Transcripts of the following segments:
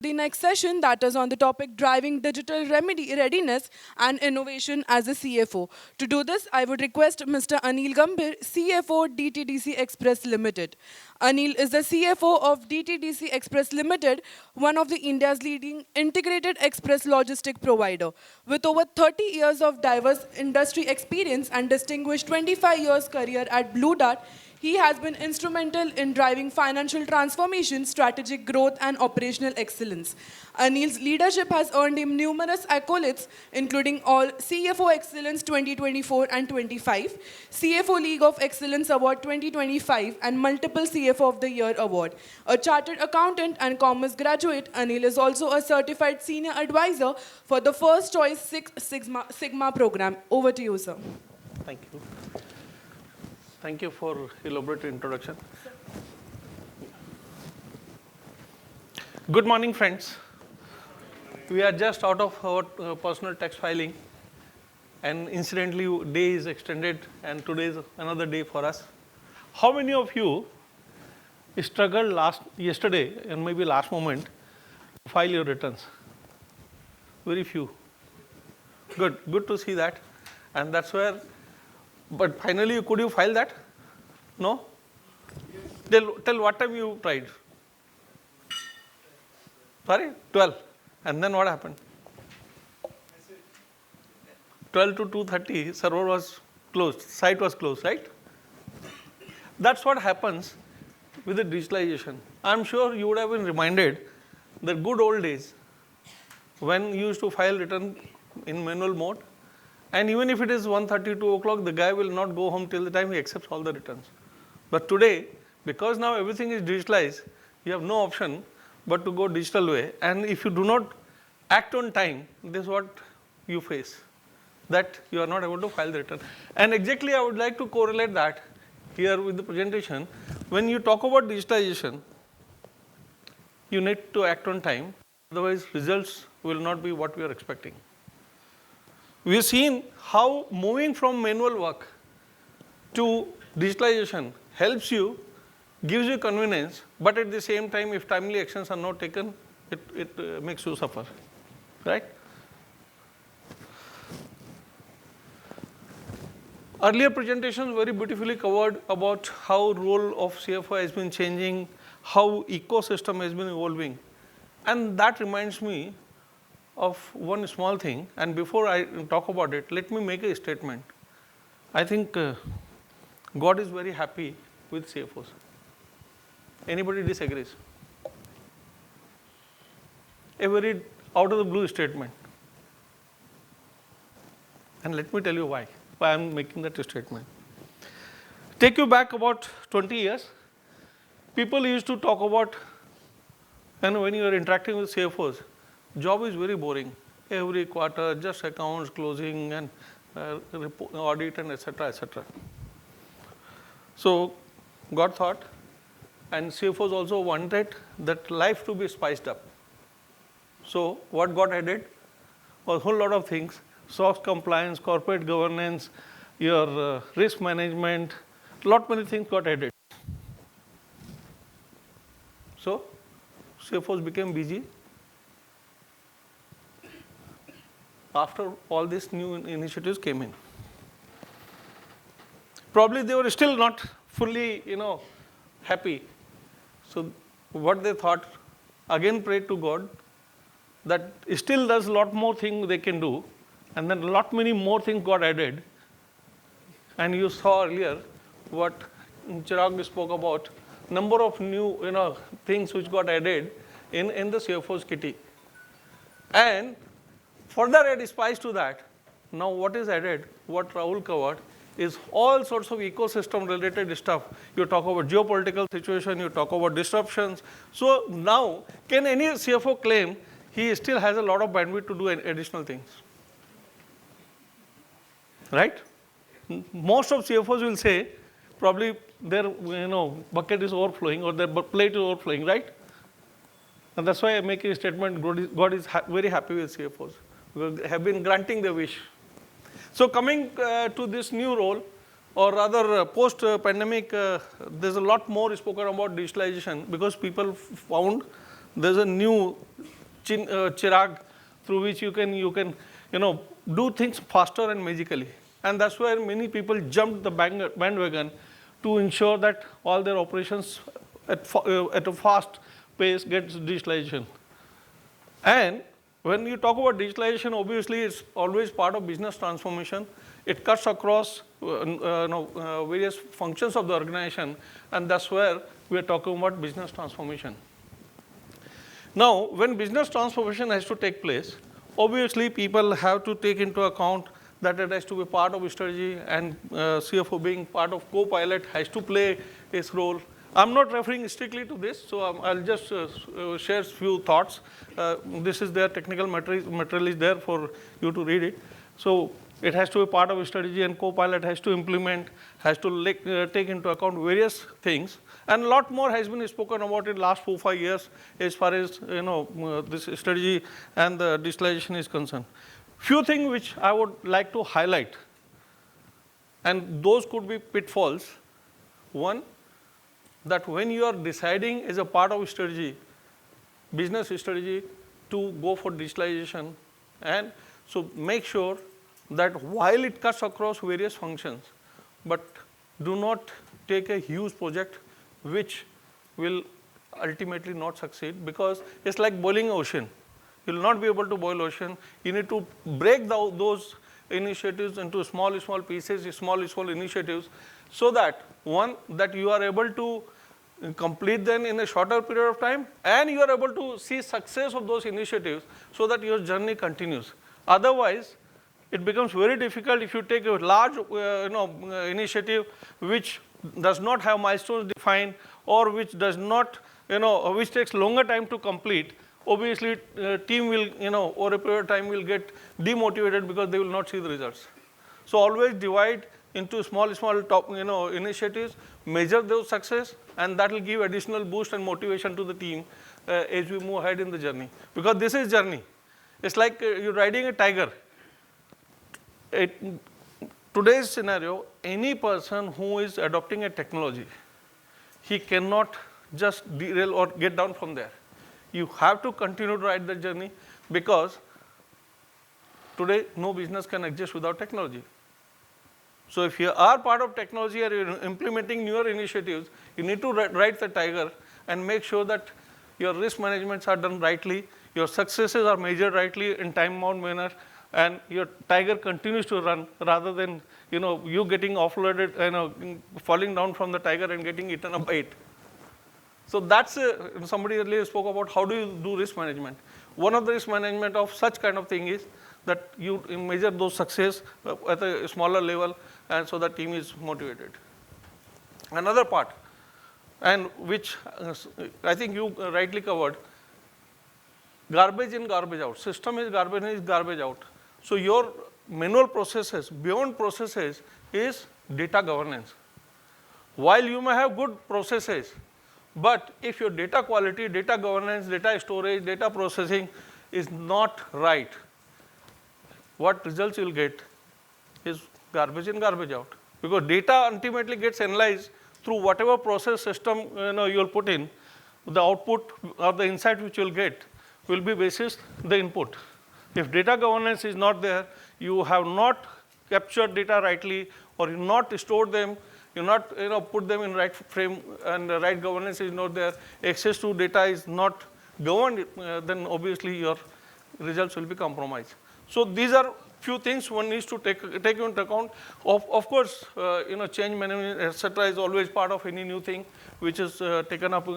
The next session that is on the topic driving digital readiness and innovation as a CFO. To do this, I would request Mr. Aneel Gambhir, CFO DTDC Express Limited. Aneel is the CFO of DTDC Express Limited, one of the India's leading integrated express logistic provider. With over 30 years of diverse industry experience and distinguished 25 years career at Blue Dart, he has been instrumental in driving financial transformation, strategic growth, and operational excellence. Aneel's leadership has earned him numerous accolades, including all CFO Excellence 2024 and 25, CFO League of Excellence Award 2025, and multiple CFO of the Year award. A chartered accountant and commerce graduate, Aneel is also a certified senior advisor for the First Choice Six Sigma program. Over to you, sir. Thank you. Thank you for elaborate introduction. Good morning, friends. We are just out of our personal tax filing, and incidentally, day is extended, and today is another day for us. How many of you struggled yesterday and maybe last moment to file your returns? Very few. Good to see that, and that's where. But finally, could you file that? No? Till what time you tried? Sorry? 12. And then what happened? 12 to 2:30, server was closed, site was closed, right? That's what happens with the digitalization. I'm sure you would have been reminded the good old days when you used to file return in manual mode. And even if it is 1:30, 2 o'clock, the guy will not go home till the time he accepts all the returns. But today, because now everything is digitalized, you have no option but to go digital way. And if you do not act on time, this is what you face, that you are not able to file the return. And exactly I would like to correlate that here with the presentation. When you talk about digitalization, you need to act on time, otherwise results will not be what we are expecting. We've seen how moving from manual work to digitalization helps you, gives you convenience, but at the same time, if timely actions are not taken, it makes you suffer, right? Earlier presentations very beautifully covered about how role of CFO has been changing, how ecosystem has been evolving, and that reminds me of one small thing, and before I talk about it, let me make a statement. I think God is very happy with CFOs. Anybody disagrees? A very out of the blue statement. And let me tell you why I am making that statement. Take you back about 20 years. People used to talk about, and when you are interacting with CFOs, job is very boring. Every quarter, just accounts, closing, and audit, and etc., etc. So, God thought, and CFOs also wanted that life to be spiced up. So, what got added was a whole lot of things: SOX compliance, corporate governance, your risk management. Lot many things got added. So, CFOs became busy. After all these new initiatives came in. Probably they were still not fully, happy. So what they thought, again prayed to God, that still there's a lot more things they can do, and then a lot many more things got added. And you saw earlier what Chirag spoke about, number of new, things which got added in the CFO's kitty. And further add spice to that, now what is added, what Rahul covered, is all sorts of ecosystem related stuff. You talk about geopolitical situation, you talk about disruptions. So now, can any CFO claim he still has a lot of bandwidth to do additional things? Right? Most of CFOs will say, probably their bucket is overflowing or their plate is overflowing, right? And that's why I make a statement, God is very happy with CFOs. We have been granting the wish. So coming to this new role, or rather post-pandemic, there's a lot more spoken about digitalization because people found There's a new chirag through which you can do things faster and magically. And that's where many people jumped the bandwagon to ensure that all their operations at a fast pace gets digitalization. And when you talk about digitalization, obviously it's always part of business transformation. It cuts across various functions of the organization, and that's where we are talking about business transformation. Now, when business transformation has to take place, obviously people have to take into account that it has to be part of strategy, and CFO being part of co-pilot has to play its role. I'm not referring strictly to this, so I'll just share a few thoughts. This is their technical material is there for you to read it. So it has to be part of strategy, and co-pilot has to implement, has to take into account various things. And a lot more has been spoken about in the last 4-5 years as far as this strategy and the digitalization is concerned. Few things which I would like to highlight, and those could be pitfalls. One, that when you are deciding as a part of strategy, business strategy, to go for digitalization, and so make sure that while it cuts across various functions, but do not take a huge project which will ultimately not succeed, because it's like boiling ocean. You will not be able to boil ocean. You need to break those initiatives into small pieces, small initiatives, so that one, that you are able to complete them in a shorter period of time, and you are able to see success of those initiatives so that your journey continues. Otherwise, it becomes very difficult if you take a large initiative which does not have milestones defined, or which does not, which takes longer time to complete. Obviously, team will, over a period of time will get demotivated because they will not see the results. So always divide into small top, initiatives, measure those success, and that will give additional boost and motivation to the team as we move ahead in the journey. Because this is journey. It's like you're riding a tiger. Today's scenario, any person who is adopting a technology, he cannot just derail or get down from there. You have to continue to ride the journey, because today no business can exist without technology. So if you are part of technology or you're implementing newer initiatives, you need to ride the tiger and make sure that your risk managements are done rightly, your successes are measured rightly in time-bound manner, and your tiger continues to run rather than you getting offloaded, falling down from the tiger and getting eaten up by it. So that's somebody earlier spoke about how do you do risk management. One of the risk management of such kind of thing is that you measure those success at a smaller level, and so the team is motivated. Another part, and which I think you rightly covered, garbage in, garbage out. System is garbage out. So your manual processes, beyond processes, is data governance. While you may have good processes, but if your data quality, data governance, data storage, data processing is not right, what results you will get is garbage in, garbage out. Because data ultimately gets analyzed through whatever process system you will put in. The output or the insight which you will get will be basis the input. If data governance is not there, you have not captured data rightly, or you not stored them, you not put them in right frame, and the right governance is not there, access to data is not governed, then obviously your results will be compromised. So these are few things one needs to take into account. Of course, change management, etc., is always part of any new thing which is taken up,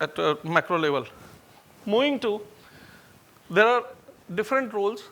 at a macro level. Moving to, there are different roles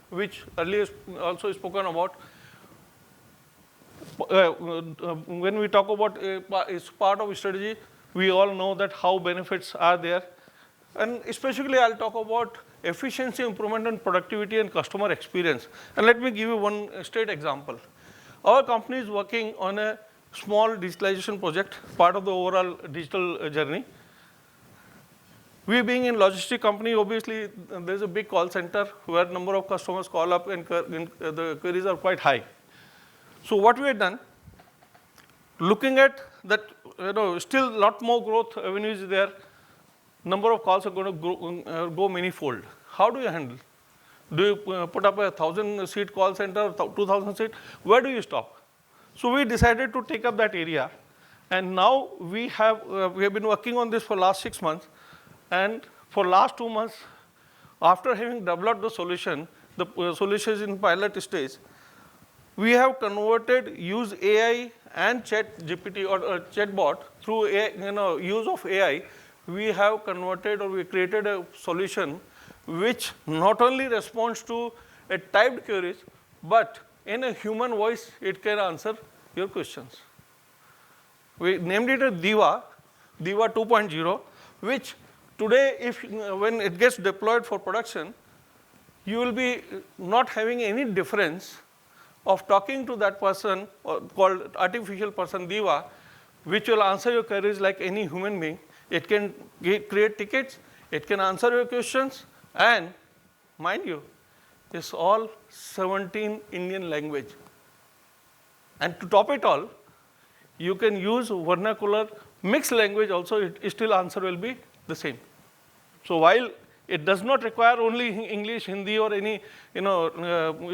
which earlier also spoken about. When we talk about it's part of strategy, we all know that how benefits are there, and especially I'll talk about efficiency improvement and productivity and customer experience. And let me give you one straight example. Our company is working on a small digitalization project, part of the overall digital journey. We being in logistic company, obviously there's a big call center where number of customers call up and the queries are quite high. So what we have done, looking at that, still lot more growth avenues there, number of calls are going to go many-fold. How do you handle? Do you put up a 1,000-seat call center, 2,000 seat? Where do you stop? So we decided to take up that area, and now we have been working on this for last 6 months, and for last 2 months, after having developed the solution is in pilot stage, we have converted use AI and chat GPT or chatbot through AI, use of AI. We have converted or we created a solution which not only responds to a typed queries, but in a human voice, it can answer your questions. We named it a Diva 2.0, which today, when it gets deployed for production, you will be not having any difference of talking to that person called artificial person Diva, which will answer your queries like any human being. It can create tickets, it can answer your questions, and mind you, it's all 17 Indian language. And to top it all, you can use vernacular, mixed language also, still answer will be the same. So while it does not require only English, Hindi or any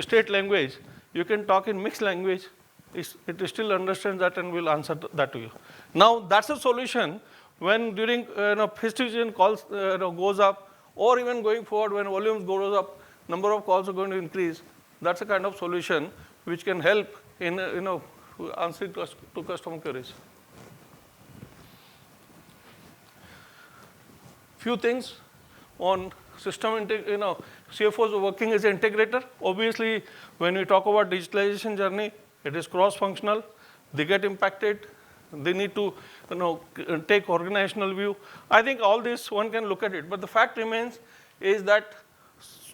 state language, you can talk in mixed language, it still understands that and will answer that to you. Now that's a solution when during festive season calls goes up, or even going forward when volumes goes up, number of calls are going to increase. That's a kind of solution which can help in answering to customer queries. Few things on system, CFOs are working as an integrator. Obviously, when we talk about digitalization journey, it is cross-functional. They get impacted. They need to take organizational view. I think all this one can look at it. But the fact remains is that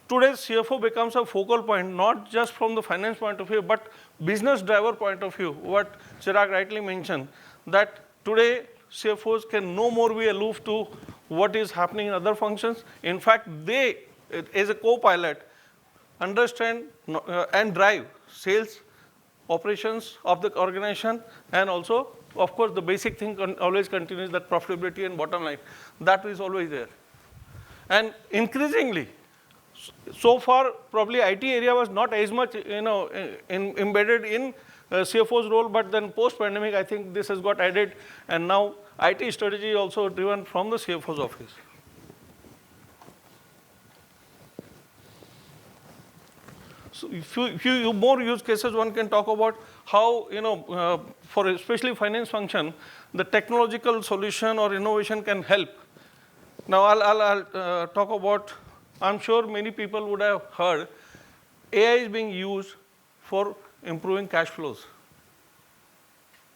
today's CFO becomes a focal point, not just from the finance point of view, but business driver point of view. What Chirag rightly mentioned, that today CFOs can no more be aloof to what is happening in other functions. In fact, they, as a co-pilot, understand and drive sales, operations of the organization, and also, of course, the basic thing always continues, that profitability and bottom line. That is always there. And increasingly, so far, probably IT area was not as much embedded in CFO's role, but then post-pandemic, I think this has got added, and now IT strategy is also driven from the CFO's office. So few more use cases one can talk about how, for especially finance function, the technological solution or innovation can help. Now I'll talk about, I'm sure many people would have heard, AI is being used for improving cash flows.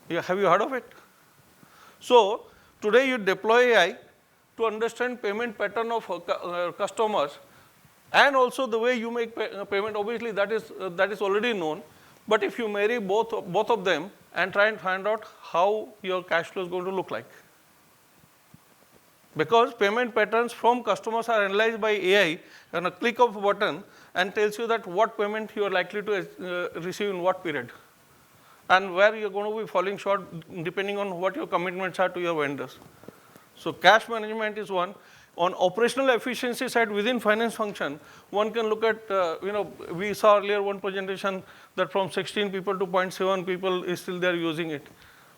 Yeah, have you heard of it? So today you deploy AI to understand payment pattern of customers, and also the way you make payment. Obviously that is already known, but if you marry both of them and try and find out how your cash flow is going to look like. Because payment patterns from customers are analyzed by AI on a click of a button and tells you that what payment you are likely to receive in what period, and where you're going to be falling short depending on what your commitments are to your vendors. So cash management is one. On operational efficiency side within finance function, one can look at, we saw earlier one presentation that from 16 people to 0.7 people is still there using it.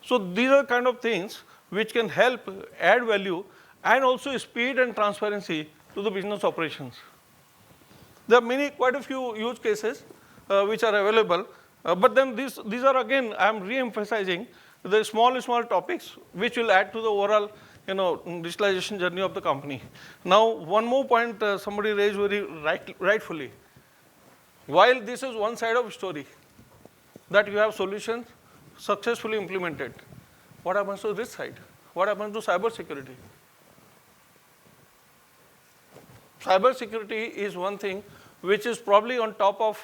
So these are kind of things which can help add value and also speed and transparency to the business operations. There are quite a few use cases which are available, but then these are again, I am re-emphasizing the small topics which will add to the overall digitalization journey of the company. Now, one more point somebody raised very rightfully. While this is one side of the story, that you have solutions successfully implemented, what happens to this side? What happens to cyber security? Cyber security is one thing which is probably on top of,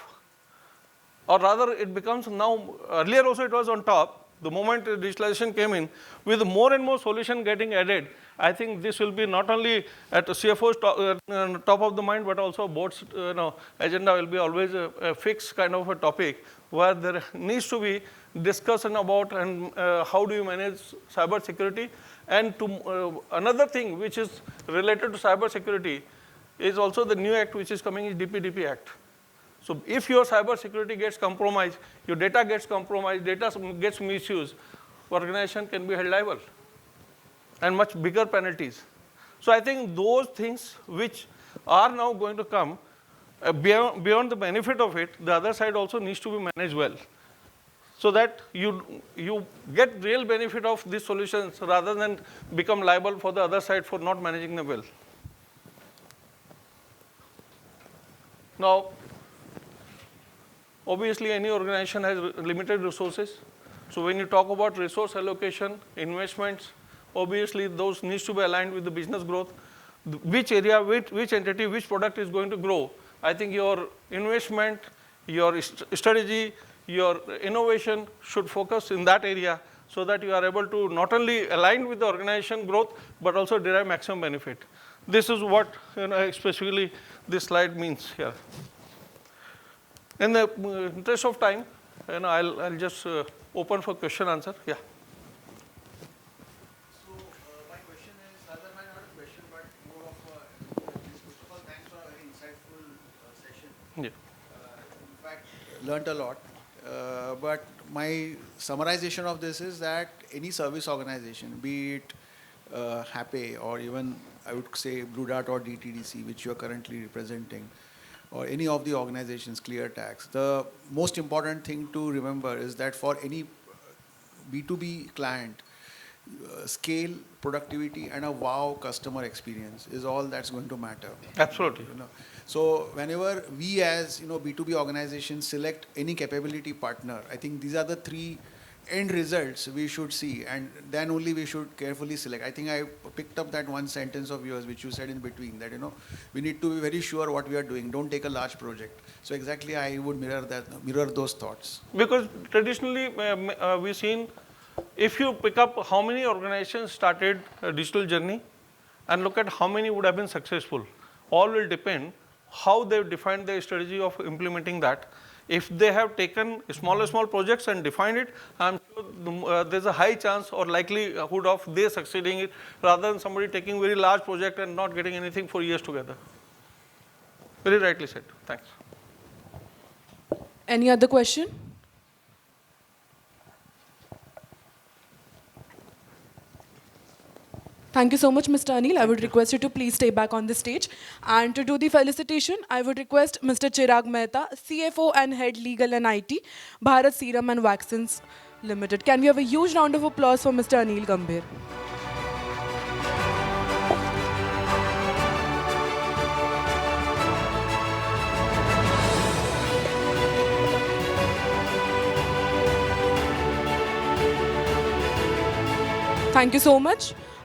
or rather it becomes now, earlier also it was on top. The moment digitalization came in, with more and more solution getting added, I think this will be not only at the CFO's top of the mind, but also board's agenda will be always a fixed kind of a topic where there needs to be discussion about and how do you manage cyber security And another thing which is related to cyber security is also the new act which is coming is DPDP Act. So if your cyber security gets compromised, your data gets compromised, data gets misused, organization can be held liable and much bigger penalties. So I think those things which are now going to come, beyond the benefit of it, the other side also needs to be managed well, so that you get real benefit of these solutions rather than become liable for the other side for not managing them well. Now, obviously any organization has limited resources. So when you talk about resource allocation, investments, obviously those needs to be aligned with the business growth. Which area, which entity, which product is going to grow. I think your investment, your strategy, your innovation should focus in that area, so that you are able to not only align with the organization growth, but also derive maximum benefit. This is what specifically this slide means here. In the interest of time, I'll just open for question answer. Yeah. So my question is, rather not a question, but more of first of all, thanks for a very insightful session. Yeah. In fact, learned a lot. But my summarization of this is that any service organization, be it HAPE or even I would say Blue Dart or DTDC, which you are currently representing, or any of the organizations, ClearTax, the most important thing to remember is that for any B2B client, scale, productivity, and a wow customer experience is all that's going to matter. Absolutely. So whenever we as B2B organizations select any capability partner, I think these are the three end results we should see, and then only we should carefully select. I think I picked up that one sentence of yours which you said in between, that we need to be very sure what we are doing. Don't take a large project. So exactly I would mirror those thoughts. Because traditionally we've seen, if you pick up how many organizations started a digital journey and look at how many would have been successful, all will depend how they've defined their strategy of implementing that. If they have taken small projects and defined it, I'm sure there's a high chance or likelihood of they succeeding it, rather than somebody taking very large project and not getting anything for years together. Very rightly said. Thanks. Any other question? Thank you so much, Mr. Aneel. I would request you to please stay back on the stage. And to do the felicitation, I would request Mr. Chirag Mehta, CFO and Head Legal and IT, Bharat Serum and Vaccines Limited. Can we have a huge round of applause for Mr. Aneel Gambhir? Thank you so much.